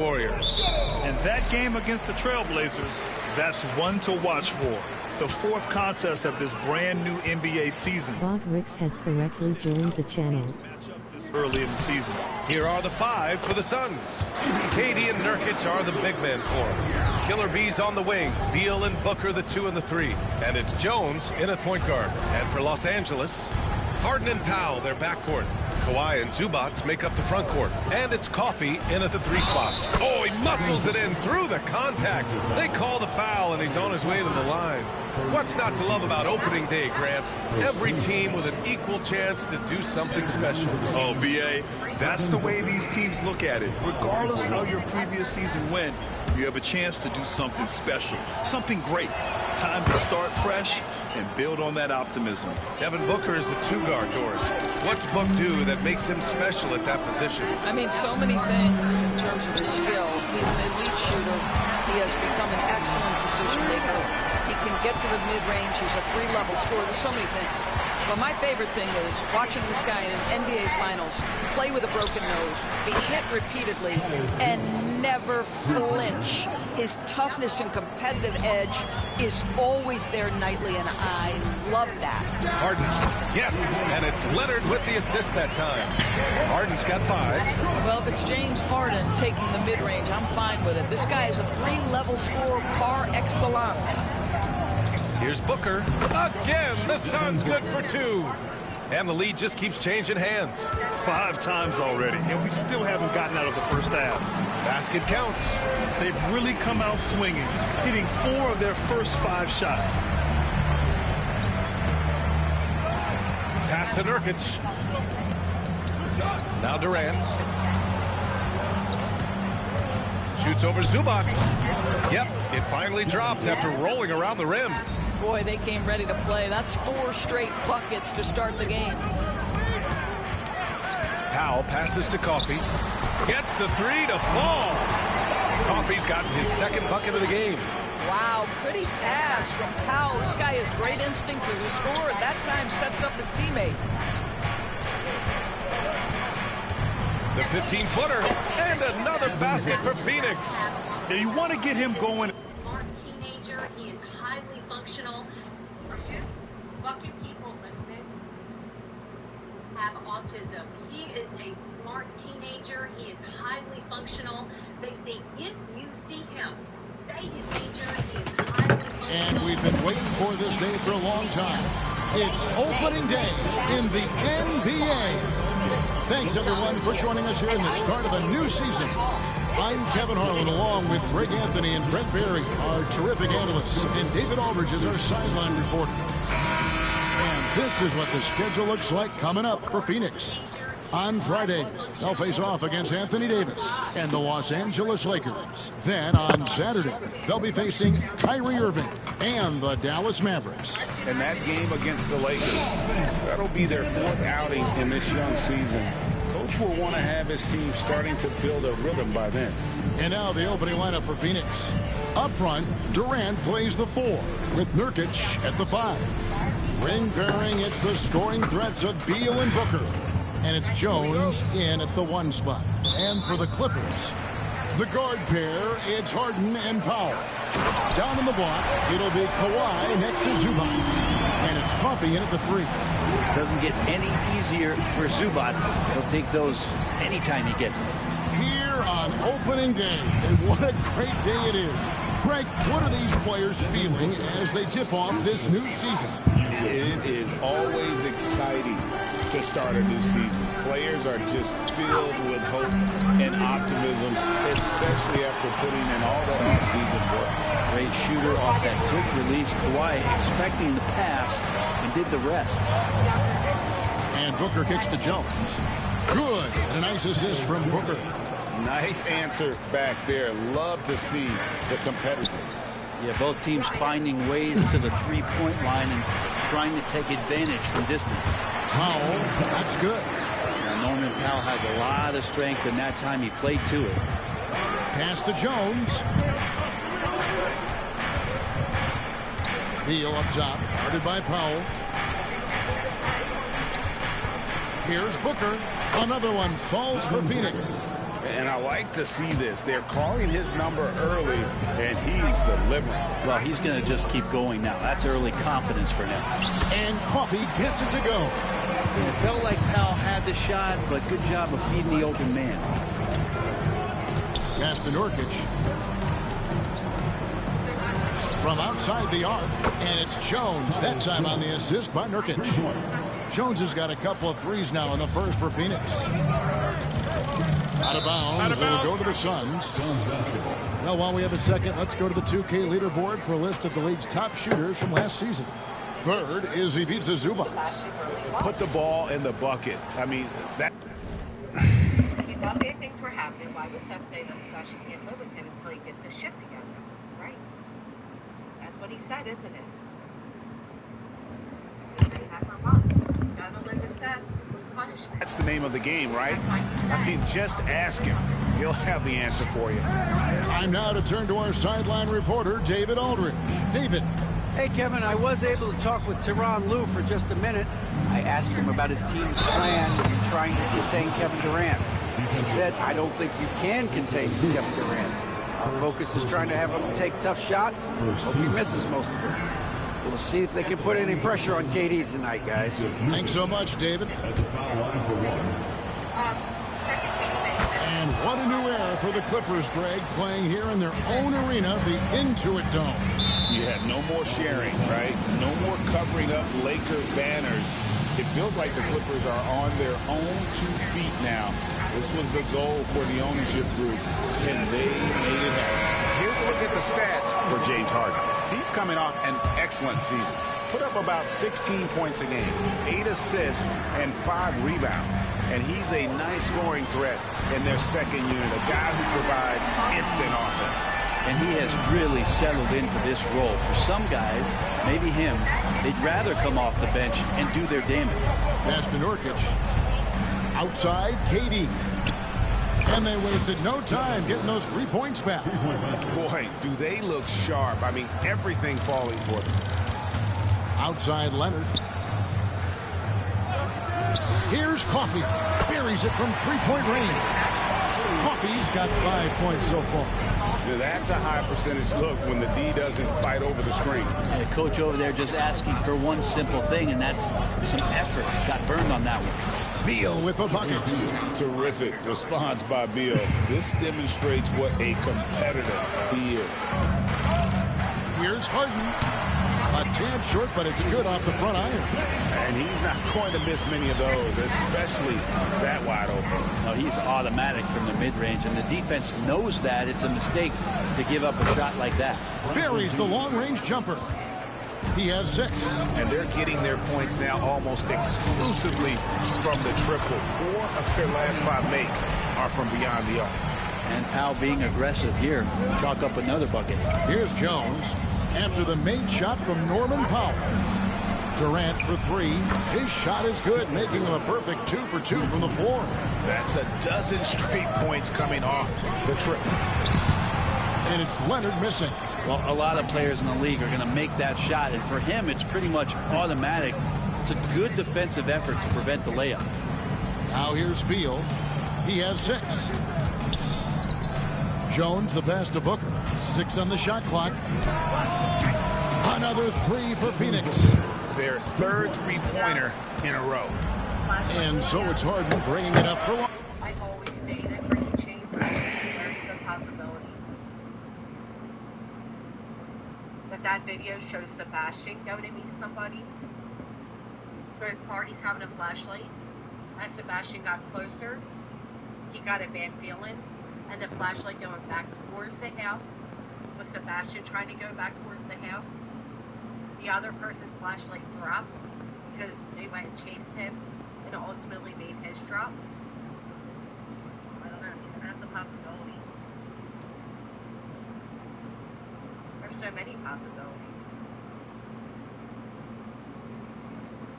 Warriors. And that game against the Trailblazers, that's one to watch for. The fourth contest of this brand new NBA season. Bob Ricks has correctly joined the channel. Early in the season. Here are the five for the Suns. KD and Nurkic are the big men for them. Killer Bees on the wing. Beal and Booker the 2 and the 3. And it's Jones in at point guard. And for Los Angeles, Harden and Powell, their backcourt. Kawhi and Zubac make up the front court. And it's Coffee in at the 3 spot. Oh, he muscles it in through the contact. They call the foul, and he's on his way to the line. What's not to love about opening day, Grant? Every team with an equal chance to do something special. Oh, B.A., that's the way these teams look at it. Regardless how your previous season went, you have a chance to do something special, something great. Time to start fresh and build on that optimism. Devin Booker is the 2-guard, Doris. What's Book do that makes him special at that position? I mean, so many things in terms of his skill. He's an elite shooter. He has become an excellent decision maker. He can get to the mid-range. He's a 3-level scorer. There's so many things. But my favorite thing is watching this guy in an NBA Finals play with a broken nose, be hit repeatedly, and never flinch. His toughness and competitive edge is always there nightly, and I love that. Harden, yes, and it's Leonard with the assist that time. Harden's got 5. Well, if it's James Harden taking the mid-range, I'm fine with it. This guy is a 3-level scorer par excellence. Here's Booker. Again, the Suns good for 2. And the lead just keeps changing hands. 5 times already, and we still haven't gotten out of the first half. Basket counts. They've really come out swinging, hitting 4 of their first 5 shots. Pass to Nurkic. Now Durant. Shoots over Zubac. Yep, it finally drops after rolling around the rim. Boy, they came ready to play. That's 4 straight buckets to start the game. Powell passes to Coffee. Gets the 3 to fall. Coffee's gotten his 2nd bucket of the game. Wow, pretty pass from Powell. This guy has great instincts as a scorer. That time sets up his teammate. The 15-footer. And another basket for Phoenix. Yeah, you want to get him going. Smart teenager. He is highly functional. Fucking people listening have autism. He is a smart teenager. He is highly functional. They say if you see him, stay in danger. He is highly functional. And we've been waiting for this day for a long time. It's opening day in the NBA. Thanks, everyone, for joining us here in the start of a new season. I'm Kevin Harlan, along with Greg Anthony and Brent Barry, our terrific analysts, and David Aldridge is our sideline reporter. And this is what the schedule looks like coming up for Phoenix. On Friday, they'll face off against Anthony Davis and the Los Angeles Lakers. Then on Saturday, they'll be facing Kyrie Irving and the Dallas Mavericks. And that game against the Lakers, that'll be their 4th outing in this young season. Coach will want to have his team starting to build a rhythm by then. And now the opening lineup for Phoenix. Up front, Durant plays the 4 with Nurkic at the 5. Ring pairing, it's the scoring threats of Beal and Booker. And it's Jones in at the 1 spot. And for the Clippers, the guard pair, it's Harden and Powell. Down in the block, it'll be Kawhi next to Zubac. And it's Coffee in at the 3. Doesn't get any easier for Zubac. He'll take those anytime he gets them. Here on opening day, and what a great day it is. Greg, what are these players feeling as they tip off this new season? It is always exciting to start a new season. Players are just filled with hope and optimism, especially after putting in all that off-season work. Great shooter off that quick release. Kawhi expecting the pass and did the rest. And Booker kicks to Jones. Good. And a nice assist from Booker. Nice answer back there. Love to see the competitiveness. Yeah, both teams finding ways to the three-point line and trying to take advantage from distance. Powell, that's good. Now, Norman Powell has a lot of strength, and that time he played to it. Pass to Jones. Beal up top, guarded by Powell. Here's Booker. Another one falls for Phoenix. And I like to see this. They're calling his number early, and he's delivering. Well, he's going to just keep going now. That's early confidence for him. And Coffey gets it to go. It felt like Powell had the shot, but good job of feeding the open man. Pass to Nurkic. From outside the arc, and it's Jones. That time on the assist by Nurkic. Jones has got a couple of threes now in the first for Phoenix. Out of bounds. Will go to the Suns. Well, while we have a second, let's go to the 2K leaderboard for a list of the league's top shooters from last season. Third is Ivica Zubac. Put the ball in the bucket. I mean, that... He thought big things were happening. Why was Steph saying that Sebastian can't live with him until he gets his shit together? Right? That's what he said, isn't it? He's been saying that for months. Gotta live with Steph. Punishment. That's the name of the game, right? I mean, just ask him. He'll have the answer for you. Time now to turn to our sideline reporter, David Aldridge. David. Hey, Kevin, I was able to talk with Tyronn Lue for just a minute. I asked him about his team's plan in trying to contain Kevin Durant. He said, I don't think you can contain Kevin Durant. Our focus is trying to have him take tough shots. Hope he misses most of them. We'll see if they can put any pressure on KD tonight, guys. Thanks so much, David. And what a new era for the Clippers, Greg, playing here in their own arena, the Intuit Dome. You have no more sharing, right? No more covering up Laker banners. It feels like the Clippers are on their own 2 feet now. This was the goal for the ownership group, and they made it happen. Here's a look at the stats for James Harden. He's coming off an excellent season. Put up about 16 points a game, 8 assists, and 5 rebounds. And he's a nice scoring threat in their second unit, a guy who provides instant offense. And he has really settled into this role. For some guys, maybe him, they'd rather come off the bench and do their damage. Pass to Nurkic. Outside, KD. And they wasted no time getting those 3 points back. Boy, do they look sharp. I mean, everything falling for them. Outside Leonard. Here's Coffey. Buries it from 3-point range. Coffey's got 5 points so far. Yeah, that's a high percentage look when the D doesn't fight over the screen. And the coach over there just asking for one simple thing, and that's some effort. Got burned on that one. Beal with a bucket. Terrific response by Beal. This demonstrates what a competitor he is. Here's Harden. A tad short, but it's good off the front iron. And he's not going to miss many of those, especially that wide open. No, he's automatic from the mid-range, and the defense knows that it's a mistake to give up a shot like that. Buries the long-range jumper. He has 6. And they're getting their points now almost exclusively from the triple. 4 of their last 5 makes are from beyond the arc. And Powell being aggressive here. Chalk up another bucket. Here's Jones after the made shot from Norman Powell. Durant for 3. His shot is good, making him a perfect 2 for 2 from the floor. That's a dozen straight points coming off the triple. And it's Leonard missing. Well, a lot of players in the league are going to make that shot, and for him, it's pretty much automatic. It's a good defensive effort to prevent the layup. Now here's Beal. He has 6. Jones, the pass to Booker. 6 on the shot clock. Another 3 for Phoenix. Their 3rd three-pointer in a row. And so it's Harden bringing it up for long. I've always stated that bringing change is a very good possibility. That video shows Sebastian going to meet somebody. Both parties having a flashlight. As Sebastian got closer, he got a bad feeling. And the flashlight going back towards the house. With Sebastian trying to go back towards the house. The other person's flashlight drops because they went and chased him and ultimately made his drop. I don't know. I mean, that's a possibility. There's so many possibilities.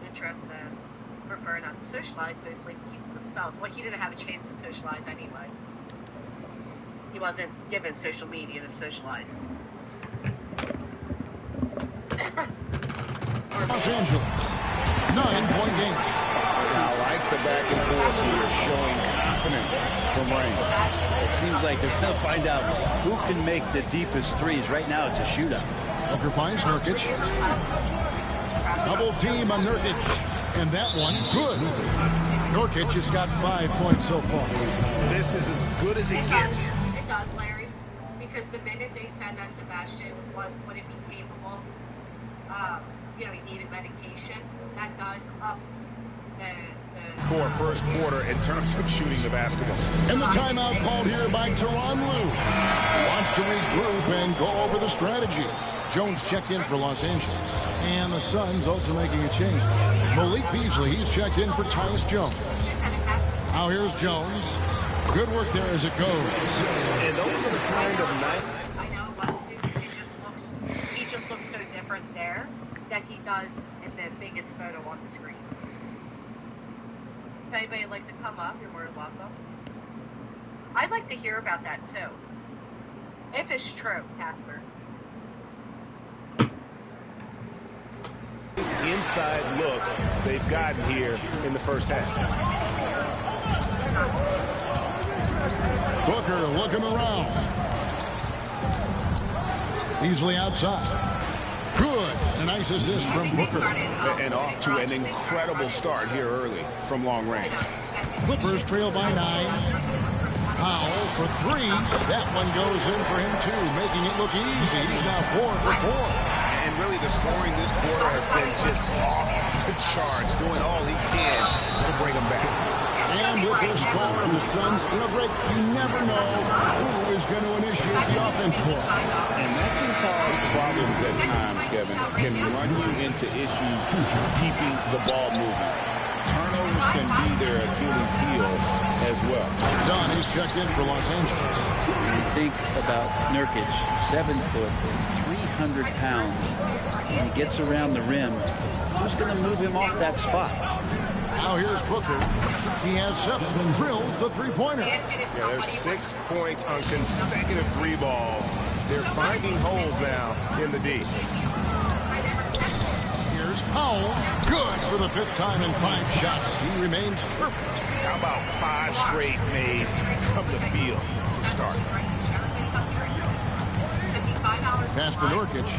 Interests that prefer not to socialize, mostly keep to themselves. Well, he didn't have a chance to socialize anyway. He wasn't given social media to socialize. Los Angeles, 9-point game. I like the back and forth here, showing confidence from Rain. It seems like they're going to find out who can make the deepest threes. Right now, it's a shootout. Booker finds Nurkic. Double team on Nurkic. And that one, good. Nurkic has got 5 points so far. This is as good as it gets. It does, Larry. Because the minute they said that Sebastian wouldn't be capable of, he needed medication, that does up the For first quarter in terms of shooting the basketball. And the timeout called here by Tyronn Lue. He wants to regroup and go over the strategy. Jones checked in for Los Angeles. And the Suns also making a change. Malik Beasley, he's checked in for Tyus Jones. Now here's Jones. Good work there as it goes. And those are the kind of nights. I know Weston, he just looks so different there than he does in the biggest photo on the screen. If anybody would like to come up, you're more than welcome. I'd like to hear about that too. If it's true, Casper. These inside looks they've gotten here in the first half. Booker looking around. Beasley outside. Good. A nice assist from Booker. And off to an incredible start here early from long range. Clippers trail by 9. Powell for 3. That one goes in for him too, making it look easy. He's now 4 for 4. And really the scoring this quarter has been just off the charts, doing all he can to bring them back. And with this score of the Suns in a break, you never know who is going to initiate the offense for. And that can cause problems at times, Kevin. Can run you into issues keeping the ball moving. Turnovers can be their Achilles heel as well. Dunn, he's checked in for Los Angeles. When you think about Nurkic, 7 foot, 300 pounds, and he gets around the rim, who's going to move him off that spot? Now here's Booker. He has 7 and drills the three-pointer. Yeah, there's 6 points on consecutive 3 balls. They're finding holes now in the D. Here's Powell. Good for the 5th time in 5 shots. He remains perfect. How about 5 straight made from the field to start? Pass to Nurkic.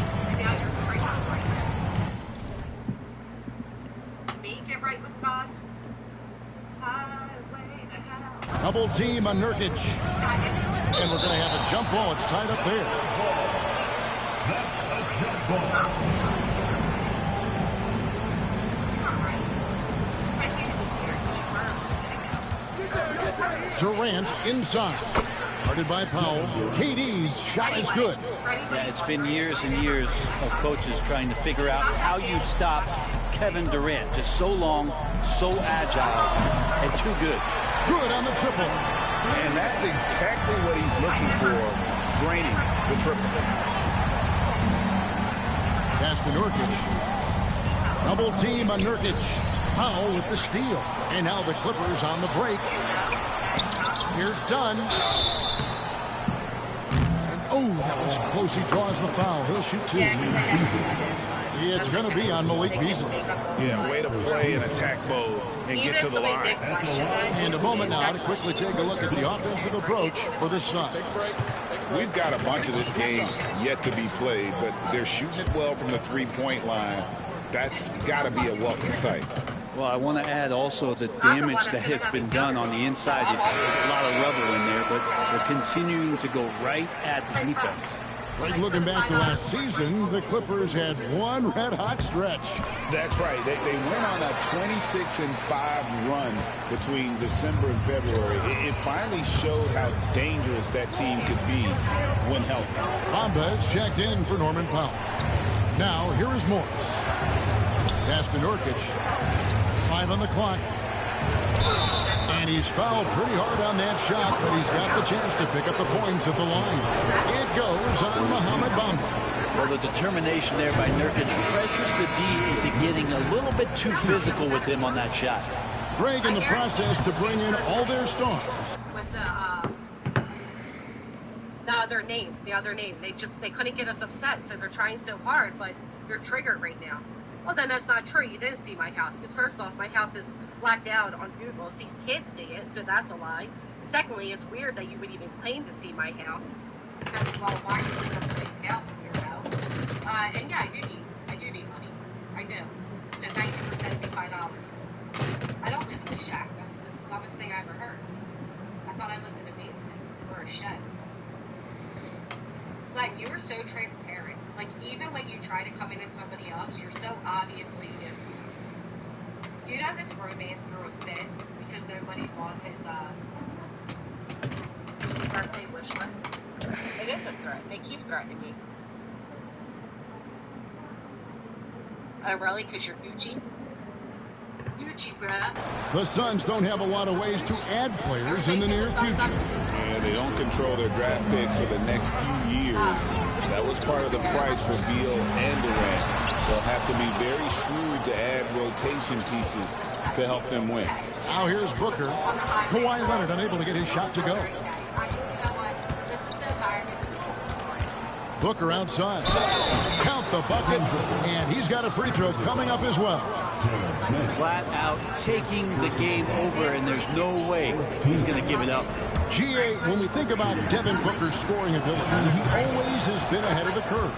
Double team on Nurkic. And we're going to have a jump ball. It's tied up there. Durant inside. Guarded by Powell. KD's shot is good. Yeah, it's been years and years of coaches trying to figure out how you stop Kevin Durant. Just so long, so agile, and too good. Good on the triple. And that's exactly what he's looking for, draining the triple. Pass to Nurkic. Double team on Nurkic. Powell with the steal. And now the Clippers on the break. Here's Dunn. And oh, that was close. He draws the foul. He'll shoot 2. It's going to be on Malik Beasley. Yeah, way to play in attack mode and get to the line. And a moment now to quickly take a look at the offensive approach for the Suns. We've got a bunch of this game yet to be played, but they're shooting it well from the three-point line. That's got to be a welcome sight. Well, I want to add also the damage that has been done on the inside. There's a lot of rubble in there, but they're continuing to go right at the defense. Right, looking back to last season, the Clippers had one red-hot stretch. That's right. They went on a 26-5 run between December and February. It finally showed how dangerous that team could be when healthy. Bamba is checked in for Norman Powell. Now, here is Morris. Pass to Nurkic. 5 on the clock. And he's fouled pretty hard on that shot, but he's got the chance to pick up the points at the line. It goes on Mohamed Bamba. Well, the determination there by Nurkic pressures the D into getting a little bit too physical with him on that shot. Greg in the process to bring in all their stars. With the other name, they couldn't get us upset, so they're trying so hard, but they're triggered right now. Well, then that's not true. You didn't see my house. Because first off, my house is blacked out on Google, so you can't see it. So that's a lie. Secondly, it's weird that you would even claim to see my house. Because, well, why are you looking at somebody's house, weirdo? And yeah, I do need money. I do. So thank you for sending me $5. I don't live in a shack. That's the dumbest thing I ever heard. I thought I lived in a basement or a shed. Glenn, you are so transparent. Like, even when you try to come into somebody else, you're so obviously new. You know this grown man threw a fit because nobody bought his birthday wish list? It is a threat. They keep threatening me. Oh, really? Because you're Gucci? Gucci, bruh. The Suns don't have a lot of ways to add players in the near future. Yeah, they don't control their draft picks for the next few years. That was part of the price for Beal and Durant. They'll have to be very shrewd to add rotation pieces to help them win. Now here's Booker. Kawhi Leonard unable to get his shot to go. Booker outside. Count the bucket. And he's got a free throw coming up as well. Flat out taking the game over, and there's no way he's going to give it up. GA, when we think about Devin Booker's scoring ability, he always has been ahead of the curve.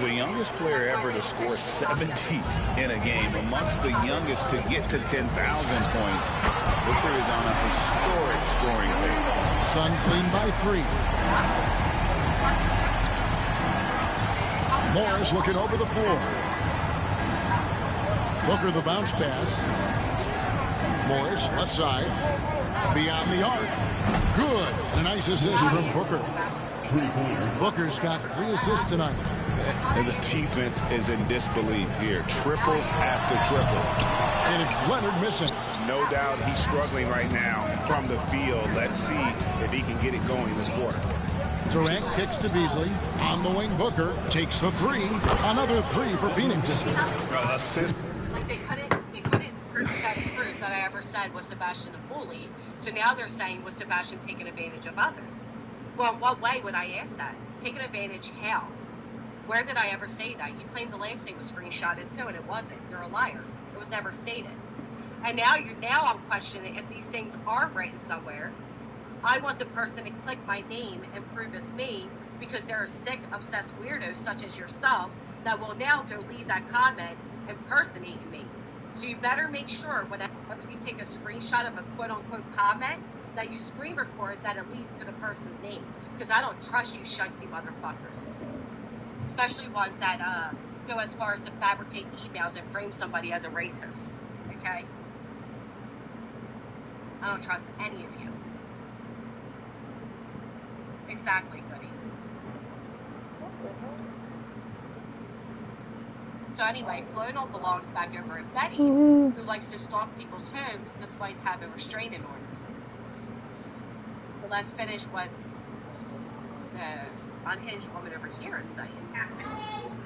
The youngest player ever to score 70 in a game, amongst the youngest to get to 10,000 points. Booker is on a historic scoring rate. Suns lead by 3. Morris looking over the floor. Booker the bounce pass. Morris left side. Beyond the arc. Good. A nice assist from Booker. Booker's got 3 assists tonight. And the defense is in disbelief here. Triple after triple. And it's Leonard missing. No doubt he's struggling right now from the field. Let's see if he can get it going this quarter. Durant kicks to Beasley. On the wing, Booker takes the 3. Another 3 for Phoenix. Assist. Like, they couldn't prove that I ever said was Sebastian a bully. So now they're saying was Sebastian taking advantage of others. Well, in what way would I ask that? Taking advantage how? Where did I ever say that? You claimed the last thing was screenshotted too, and it wasn't. You're a liar. It was never stated. And now I'm questioning if these things are written somewhere. I want the person to click my name and prove it's me, because there are sick, obsessed weirdos such as yourself that will now go leave that comment impersonating me. So you better make sure whenever you take a screenshot of a quote-unquote comment that you screen record that it leads to the person's name, because I don't trust you shiesty motherfuckers, especially ones that go as far as to fabricate emails and frame somebody as a racist. Okay? I don't trust any of you. Exactly, Goody. So anyway, Colonel belongs back over at Betty's, who likes to stalk people's homes despite having restraining orders. But let's finish what the unhinged woman over here is saying.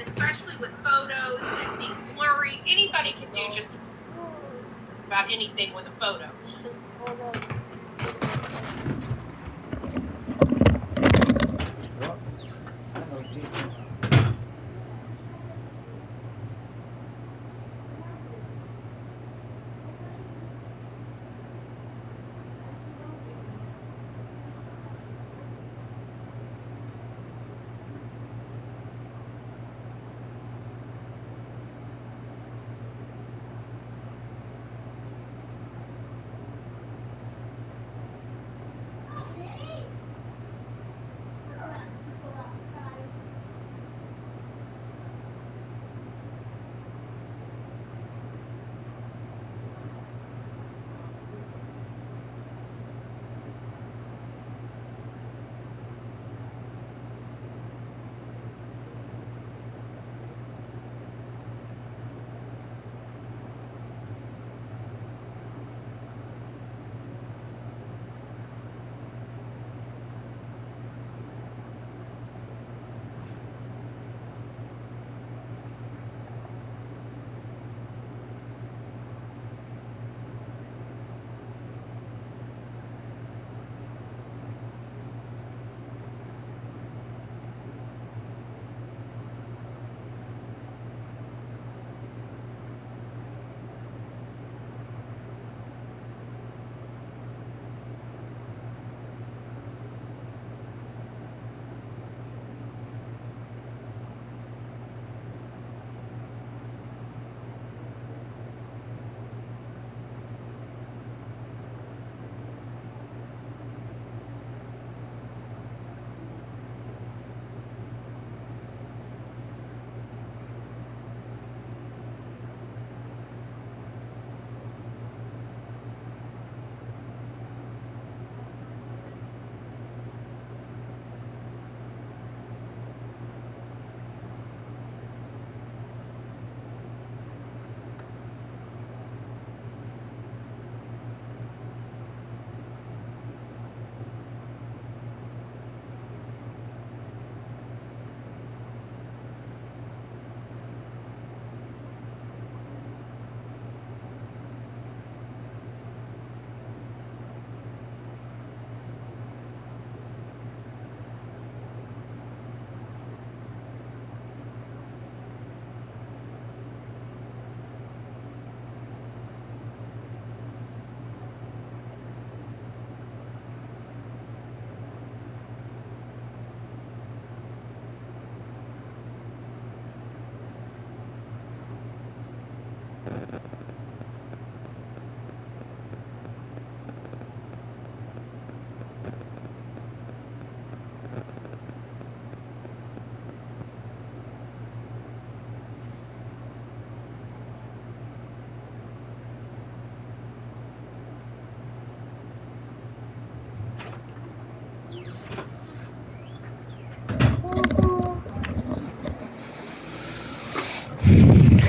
Especially with photos and being blurry. Anybody can do just about anything with a photo.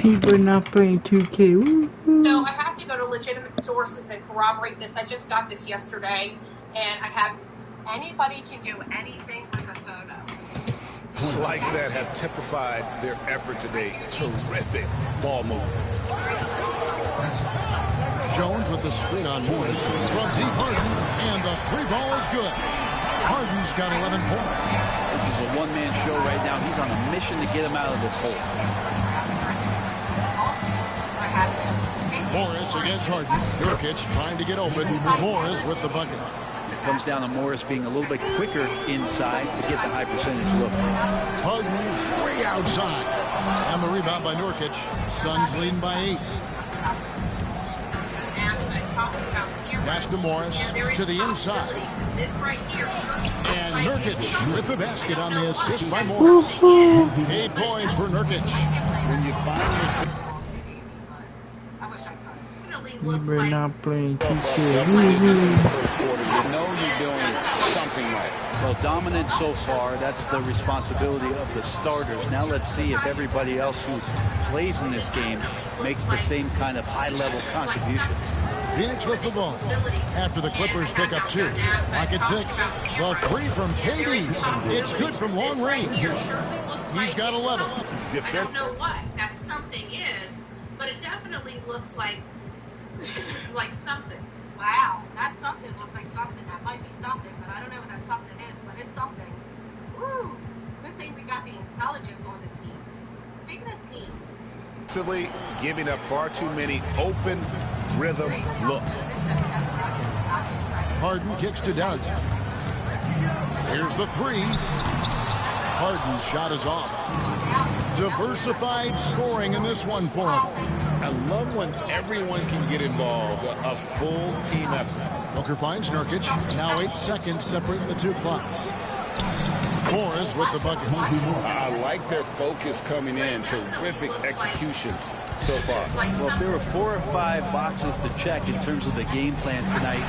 People not playing 2K. Woo-hoo. So I have to go to legitimate sources and corroborate this. I just got this yesterday, and I have anybody can do anything with a photo. Like that have typified their effort today. Terrific ball movement. Jones with the screen on Morris from deep Harden, and the three ball is good. Harden's got 11 points. This is a one-man show right now. He's on a mission to get him out of this hole. Morris against Harden. Nurkic trying to get open. Morris with the bucket. It comes down to Morris being a little bit quicker inside to get the high percentage look. Harden way outside. And the rebound by Nurkic. Suns leading by 8. Pass to Morris to the inside. And Nurkic with the basket on the assist by Morris. 8 points for Nurkic. When you find yourself... People not playing 2K. First quarter, you know you're doing something right. Well, dominant so far. That's the responsibility of the starters. Now let's see if everybody else who plays in this game makes the same kind of high-level contributions. Phoenix with the ball. After the Clippers pick up 2. Like at 6. The 3 from KD. It's good from long range. He's got 11. I don't know what that something is, but it definitely looks like something. Wow, that something looks like something. That might be something, but I don't know what that something is, but it's something. Woo! Good thing we got the intelligence on the team. Speaking of team. Giving up far too many open rhythm looks. Harden kicks to Doug. Here's the 3. Harden's shot is off. Diversified scoring in this one for him. I love when everyone can get involved. A full team effort. Booker finds Nurkic. Now 8 seconds separate the 2 clocks. Morris with the bucket. I like their focus coming in. Terrific execution so far. Well, if there were 4 or 5 boxes to check in terms of the game plan tonight,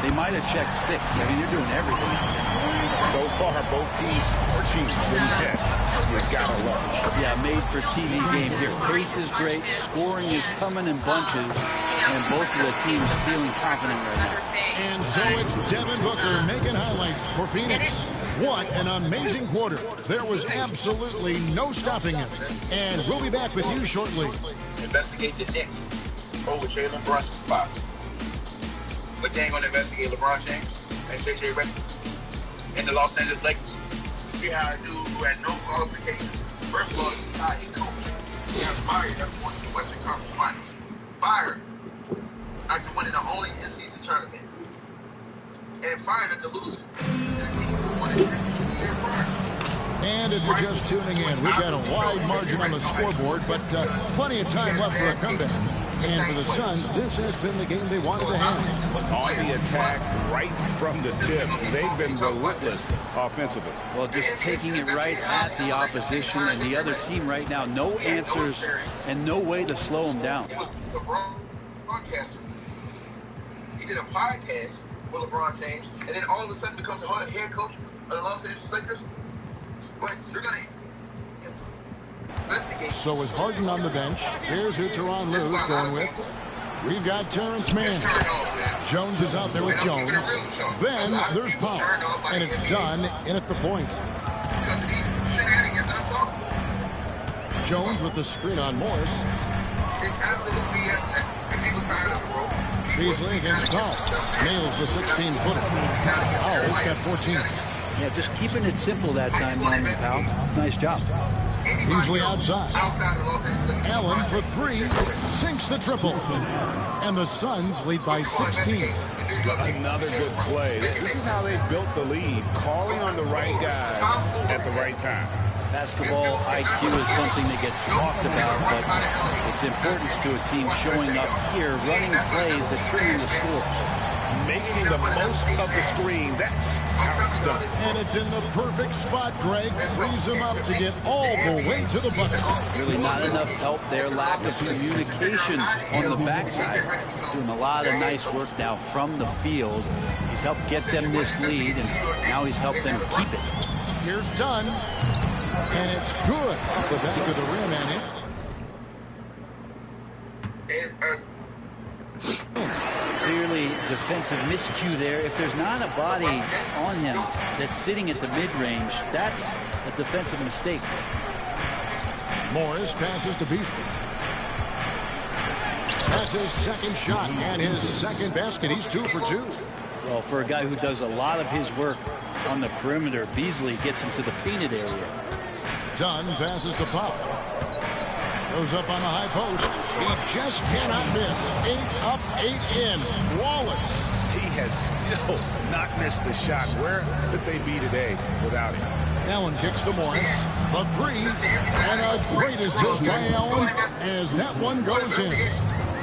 they might have checked 6. I mean, they're doing everything. So far, both teams scorching intense. You gotta love it. Yeah, made for TV game here. Pace is great. Scoring is coming in bunches. And both of the teams feeling confident right now. And so it's Devin Booker making highlights for Phoenix. What an amazing quarter. There was absolutely no stopping him. And we'll be back with you shortly. Investigate the Knicks over Jalen Brunson's spot. But they ain't gonna investigate LeBron James and JJ Redick and the Los Angeles Lakers. See how a dude who had no qualifications, first of all, he's not a coach. He got fired after winning the Western Conference Finals. Fired after winning the only in-season tournament. And fired after losing. And if you're just tuning in, we've got a wide margin on the scoreboard, but plenty of time left for a comeback. And for the Suns, this has been the game they wanted to have. On the attack, right from the tip. They've been relentless offensively. Well, just taking it right at the opposition and the other team right now. No answers and no way to slow them down. He did a podcast with LeBron James, and then all of a sudden becomes a head coach of the Los Angeles Lakers. But you're going to investigate. So is Harden on the bench. Here's who Tyronn Lue's going with. We've got Terrence Mann. Jones is out there with Jones. Then there's Powell. And it's done in at the point. Jones with the screen on Morris. Beasley against Powell. Nails the 16-footer. Powell's got 14. Yeah, just keeping it simple that time, Norman Powell. Nice job. Beasley outside. Allen for 3. Sinks the triple. And the Suns lead by 16. Another good play. This is how they built the lead. Calling on the right guys at the right time. Basketball IQ is something that gets talked about, but its importance to a team showing up here, running plays that turn into scores. Making the most of the screen. That's how it's done. And it's in the perfect spot, Greg. Frees him up to get all the way to the bucket. Really not enough help there. Lack of communication on the backside. Doing a lot of nice work now from the field. He's helped get them this lead, and now he's helped them keep it. Here's Dunn. And it's good off the back of the rim and in. Clearly defensive miscue there. If there's not a body on him that's sitting at the mid-range, that's a defensive mistake. Morris passes to Beasley. That's his second shot and his second basket. He's 2 for 2. Well, for a guy who does a lot of his work on the perimeter, Beasley gets into the painted area. Dunn passes to Powell. Goes up on the high post. He just cannot miss. 8 up, 8 in. Flawless. He has still not missed a shot. Where could they be today without him? Allen kicks to Morris. The 3. And a great assist by Allen as that one goes in.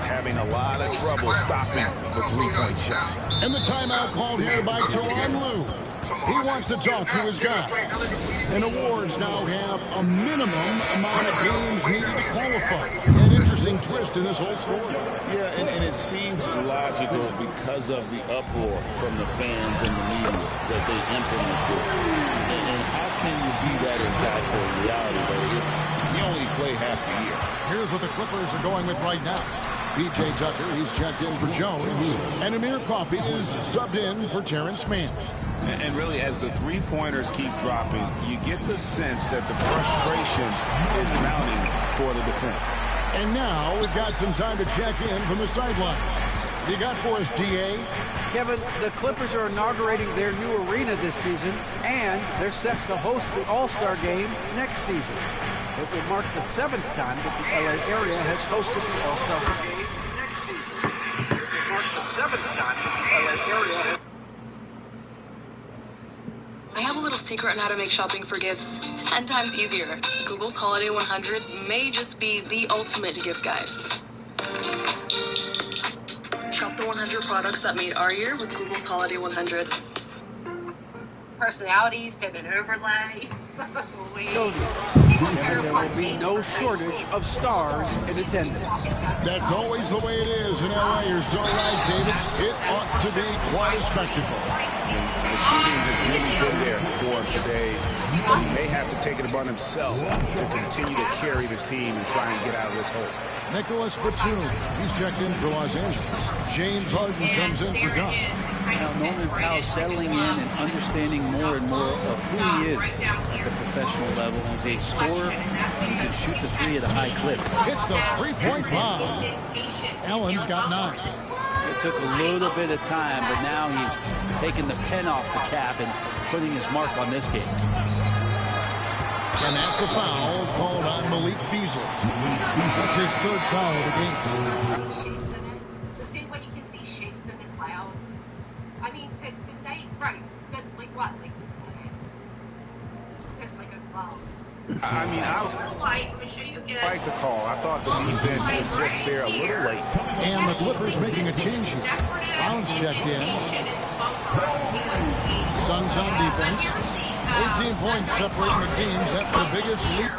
Having a lot of trouble stopping the three-point shot. And the timeout called here by Tyronn Lue. He wants to talk to his guys. And awards now have a minimum amount of games needed to qualify. An interesting twist in this whole story. Yeah, and it seems logical because of the uproar from the fans and the media that they implement this. And how can you be that impactful in reality, though, if you only play half the year? Here's what the Clippers are going with right now. P.J. Tucker, he's checked in for Jones. And Amir Coffey is subbed in for Terrence Mann. And really, as the three-pointers keep dropping, you get the sense that the frustration is mounting for the defense. And now we've got some time to check in from the sidelines. You got for us, D.A.? Kevin, the Clippers are inaugurating their new arena this season, and they're set to host the All-Star Game next season. It will mark the 7th time that the LA area has hosted the All-Star Game next season. It will mark the 7th time that the LA area has... I have a little secret on how to make shopping for gifts 10 times easier. Google's Holiday 100 may just be the ultimate gift guide. Shop the 100 products that made our year with Google's Holiday 100. Personalities did an overlay. There will be no shortage of stars in attendance. That's always the way it is in LA. You're so right, David. It ought to be quite a spectacle. The shooting has really been there for him today. But he may have to take it upon himself to continue to carry this team and try and get out of this hole. Nicholas Batum, he's checked in for Los Angeles. James Harden comes in for Dunn. Now Norman Powell settling in and understanding more and more of who he is at the professional level. As a scorer, he can shoot the 3 at a high clip. Hits the 3-point bomb. Allen's got 9. It took a little bit of time, but now he's taking the pen off the cap and putting his mark on this game. And that's a foul called on Malik Beasley. That's his 3rd foul of the game. To see what you can see shapes in the clouds. I mean, to say, right, just like what? Like, just like a cloud. I mean, I like the call. I thought the defense was just there a little late. And the Clippers making a change here. Brown's checked in. Suns on defense. 18 points separating the teams. That's the biggest lead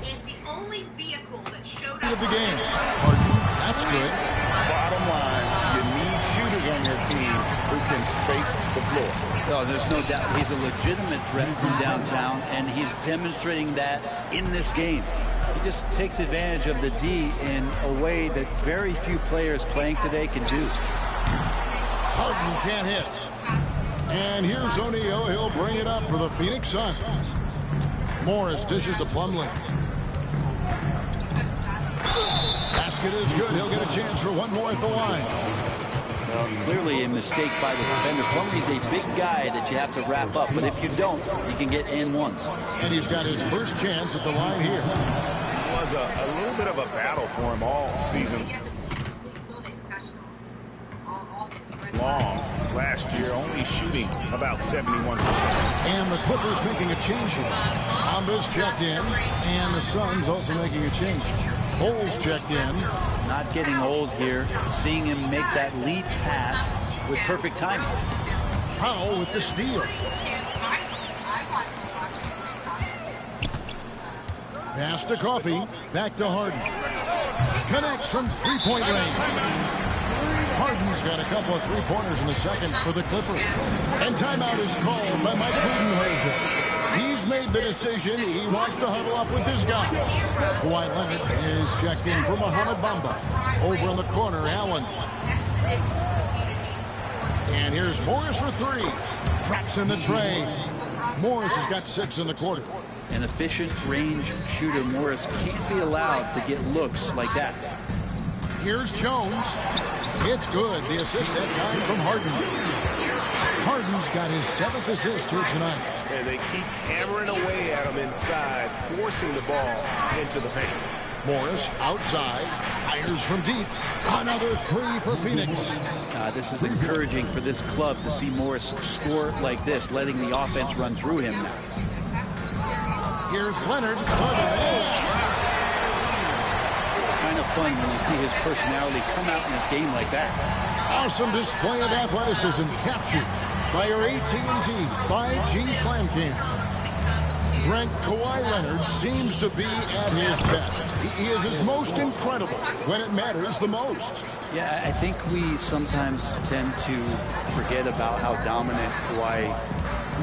is the only vehicle that showed of up the game. Harden, that's good. Bottom line, you need shooters on your team who can space the floor. Oh, there's no doubt he's a legitimate threat from downtown, and he's demonstrating that in this game. He just takes advantage of the D in a way that very few players playing today can do. Harden can't hit. And here's O'Neal. He'll bring it up for the Phoenix Suns. Morris dishes to Plumlee. Basket is good. He'll get a chance for one more at the line. Well, clearly a mistake by the defender. Plumlee's a big guy that you have to wrap up, but if you don't, you can get in once. And he's got his first chance at the line here. It was a little bit of a battle for him all season. long. Last year, only shooting about 71%. And the Clippers making a change here. Ambas checked in, and the Suns also making a change. Bulls checked in. Not getting old here. Seeing him make that lead pass with perfect timing. Powell with the steal. Pass to Coffee. Back to Harden. Connects from three-point range. Harden's got a couple of three-pointers in the second for the Clippers. And timeout is called by Mike Budenholzer. He's made the decision. He wants to huddle up with this guy. Kawhi Leonard is checked in for Mohamed Bamba. Over in the corner, Allen. And here's Morris for three. Traps in the tray. Morris has got 6 in the quarter. An efficient range shooter, Morris, can't be allowed to get looks like that. Here's Jones. It's good. The assist that time from Harden. Harden's got his 7th assist here tonight. And they keep hammering away at him inside, forcing the ball into the paint. Morris outside, fires from deep. Another 3 for Phoenix. This is encouraging for this club to see Morris score like this, letting the offense run through him now. Here's Leonard. Kind of fun when you see his personality come out in this game like that. Awesome display of athleticism captured by our AT&T 5G Slam Cam. Brent, Kawhi Leonard seems to be at his best. He is his most incredible when it matters the most. Yeah, I think we sometimes tend to forget about how dominant Kawhi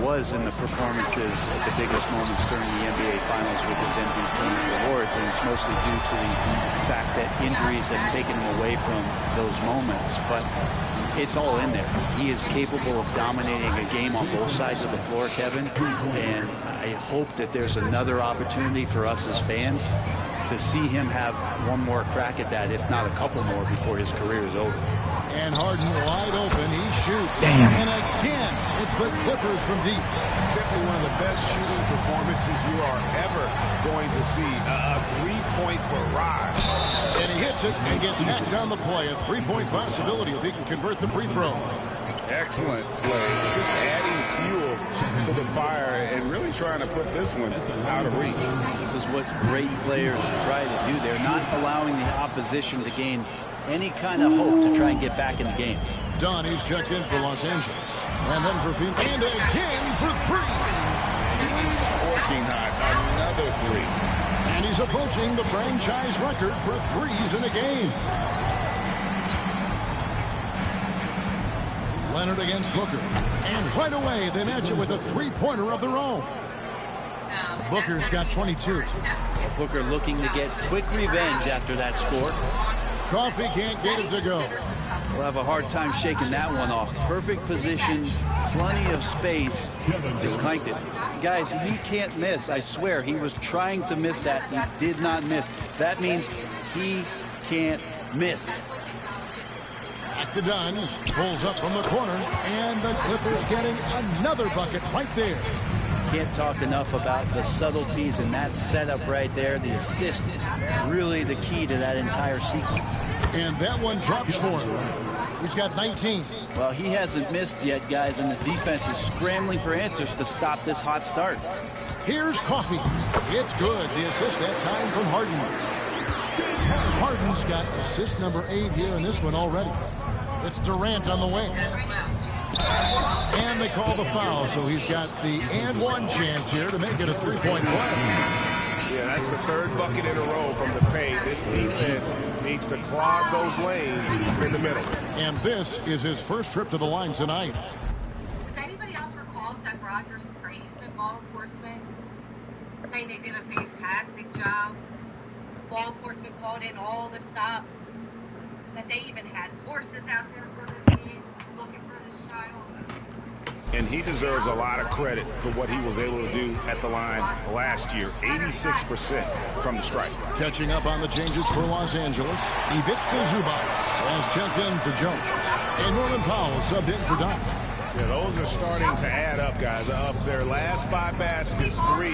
was in the performances at the biggest moments during the NBA Finals with his MVP awards, and it's mostly due to the fact that injuries have taken him away from those moments. But it's all in there. He is capable of dominating a game on both sides of the floor, Kevin, and I hope that there's another opportunity for us as fans to see him have one more crack at that, if not a couple more, before his career is over. And Harden wide open. He shoots. Damn. And again, it's the Clippers from deep. Simply one of the best shooting performances you are ever going to see. A three-point barrage. And he hits it and gets hacked on the play. A three-point possibility if he can convert the free throw. Excellent play. Just adding fuel to the fire and really trying to put this one out of reach. This is what great players try to do. They're not allowing the opposition to gain any kind of hope to try and get back in the game. Donnie's checked in for Los Angeles. And then for Phoenix. And again for 3. Scorching hot. Another 3. And he's approaching the franchise record for threes in a game. Leonard against Booker. And right away, they match it with a three-pointer of their own. Booker's got 22. Booker looking to get quick revenge after that score. Coffee can't get it to go. We'll have a hard time shaking that one off. Perfect position, plenty of space. Just clanked it. Guys, he can't miss. I swear, he was trying to miss that. He did not miss. That means he can't miss. Back to Dunn. Pulls up from the corner. And the Clippers getting another bucket right there. Can't talk enough about the subtleties in that setup right there. The assist, really the key to that entire sequence. And that one drops for him. He's got 19. Well, he hasn't missed yet, guys, and the defense is scrambling for answers to stop this hot start. Here's Coffee. It's good. The assist that time from Harden. Harden's got assist number 8 here in this one already. It's Durant on the wing. And they call the foul, so he's got the and one chance here to make it a three-point play. Yeah, that's the 3rd bucket in a row from the paint. This defense needs to clog those lanes in the middle. And this is his first trip to the line tonight. Does anybody else recall Seth Rogers praising law enforcement, saying they did a fantastic job? Law enforcement called in all the stops, that they even had horses out there for this kid, looking for this child. And he deserves a lot of credit for what he was able to do at the line last year. 86% from the stripe. Catching up on the changes for Los Angeles, Ivica Zubac has checked in for Jones. And Norman Powell subbed in for Dunn. Yeah, those are starting to add up, guys. Of their last 5 baskets, 3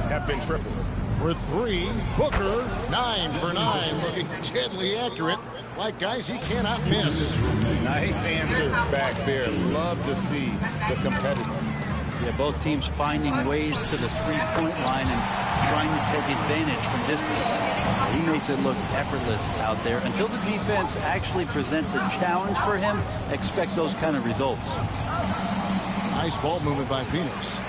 have been triples. for 3. Booker, 9 for 9, looking deadly accurate, like guys he cannot miss. Nice answer back there. Love to see the competitiveness. Yeah, both teams finding ways to the three-point line and trying to take advantage from distance. He makes it look effortless out there. Until the defense actually presents a challenge for him, expect those kind of results. Nice ball movement by Phoenix.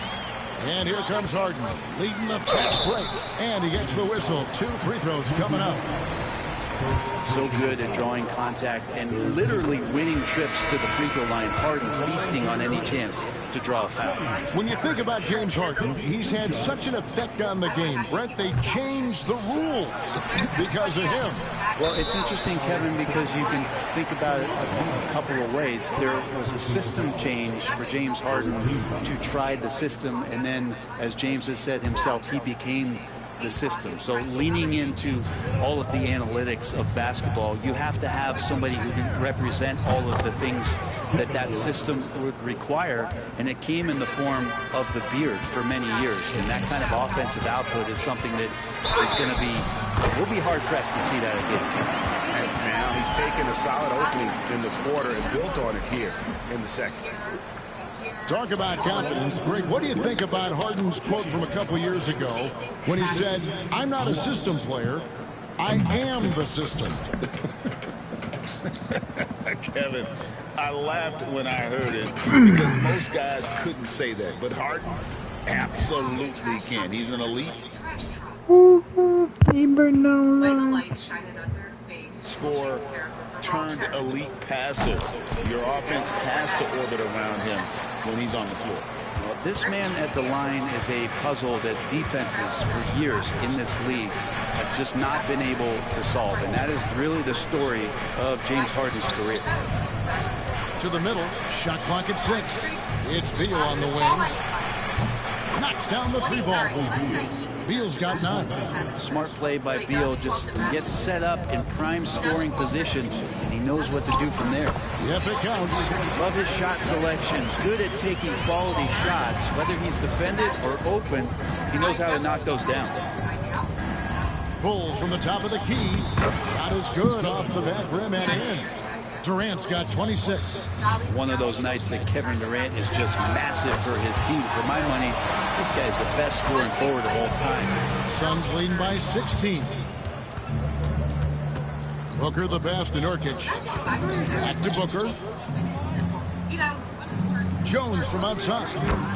And here comes Harden, leading the fast break. And he gets the whistle. 2 free throws coming up. So good at drawing contact and literally winning trips to the free throw line. Harden feasting on any chance to draw a foul. When you think about James Harden, he's had such an effect on the game. Brent, they changed the rules because of him. Well, it's interesting, Kevin, because you can think about it a couple of ways. There was a system change for James Harden to try the system, and then, as James has said himself, he became the system. So leaning into all of the analytics of basketball, you have to have somebody who can represent all of the things that that system would require, and it came in the form of the beard for many years. And that kind of offensive output is something that is going to be, we'll be hard-pressed to see that again. And now he's taken a solid opening in the quarter and built on it here in the second. Talk about confidence. Greg, what do you think about Harden's quote from a couple years ago when he said, "I'm not a system player, I am the system"? Kevin, I laughed when I heard it because most guys couldn't say that, but Harden absolutely can. He's an elite scorer turned elite passer. Your offense has to orbit around him when he's on the floor. Well, this man at the line is a puzzle that defenses for years in this league have just not been able to solve, and that is really the story of James Harden's career. To the middle, shot clock at 6. It's Beal on the wing. Knocks down the 3-ball. Beal's got 9. Smart play by Beal, just gets set up in prime scoring position, and he knows what to do from there. Yep, it counts. Love his shot selection. Good at taking quality shots. Whether he's defended or open, he knows how to knock those down. Pulls from the top of the key. Shot is good off the back rim and in. Durant's got 26. One of those nights that Kevin Durant is just massive for his team. For my money, this guy's the best scoring forward of all time. Suns leading by 16. Booker the best to Nurkic. Back to Booker. Jones from outside.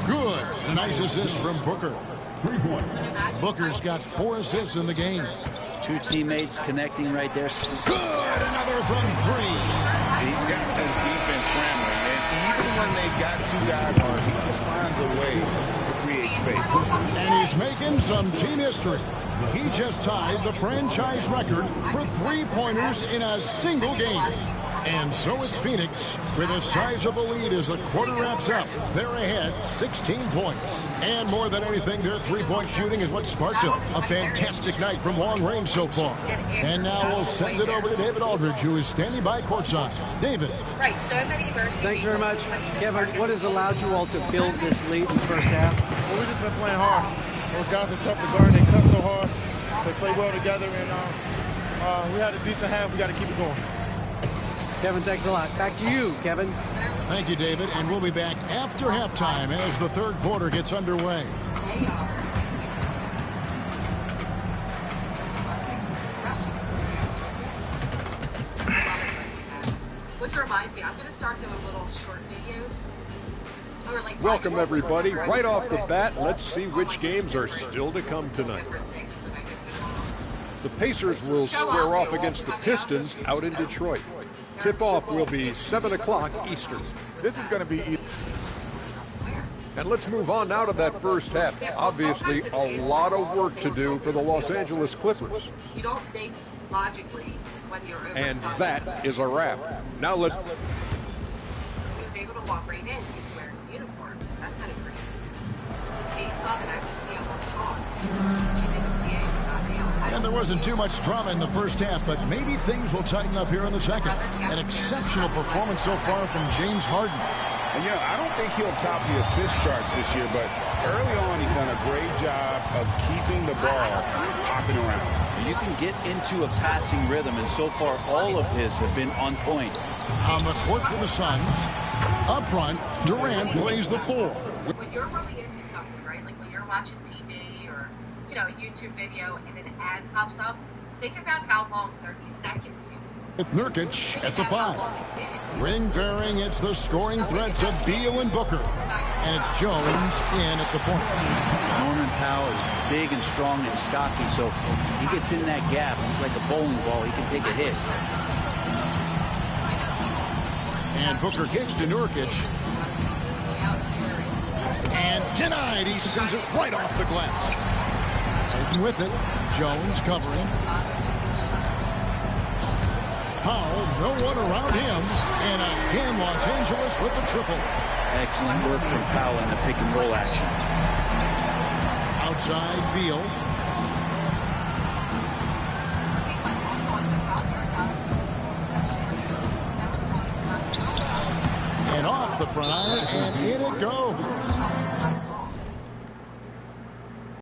Good. A nice assist from Booker. Booker's got 4 assists in the game. 2 teammates connecting right there. Good. Another from 3. He's got his defense scrambling, and even when they've got 2 guys on, he just finds a way to create space. And he's making some team history. He just tied the franchise record for 3-pointers in a single game. And so it's Phoenix with a sizable lead as the quarter wraps up. They're ahead 16 points. And more than anything, their 3-point shooting is what sparked them. A fantastic night from long range so far. And now we'll send it over to David Aldridge, who is standing by courtside. David. Right, so many versus. Thanks very much. Kevin, what has allowed you all to build this lead in the first half? Well, we've just been playing hard. Those guys are tough to guard. They cut so hard. They play well together, and we had a decent half. We got to keep it going. Kevin, thanks a lot. Back to you, Kevin. Thank you, David. And we'll be back after halftime as the third quarter gets underway. Which reminds me, I'm going to start doing little short videos. Welcome, everybody. Right off the bat, let's see which games are still to come tonight. The Pacers will square off against the Pistons out in Detroit. Tip-off will be 7 o'clock Eastern. This is going to be... And let's move on now to that first half. Obviously, a lot of work to do for the Los Angeles Clippers. You don't think logically when you're over. And that is a wrap. Now let's... He was able to walk right in. He was wearing a uniform. That's kind of great. This case up and actually a shot. She didn't see it. And there wasn't too much drama in the first half, but maybe things will tighten up here in the second. An exceptional performance so far from James Harden. And, I don't think he'll top the assist charts this year, but early on he's done a great job of keeping the ball hopping around. You can get into a passing rhythm, and so far all of his have been on point. On the court for the Suns, up front, Durant plays the 4. When you're really into something, right? Like when you're watching TV or, a YouTube video and an ad pops up, think about how long 30 seconds feels. With Nurkic at the 5. Ring pairing, it's the scoring threats of Beal and Booker. And it's Jones in at the points. Norman Powell is big and strong and stocky, so he gets in that gap. He's like a bowling ball. He can take a hit. And Booker kicks to Nurkic. And denied. He sends it right off the glass. And with it, Jones covering. Powell, no one around him. And again, Los Angeles with the triple. Excellent work from Powell in the pick and roll action. Outside, Beal. And off the front, and in it goes.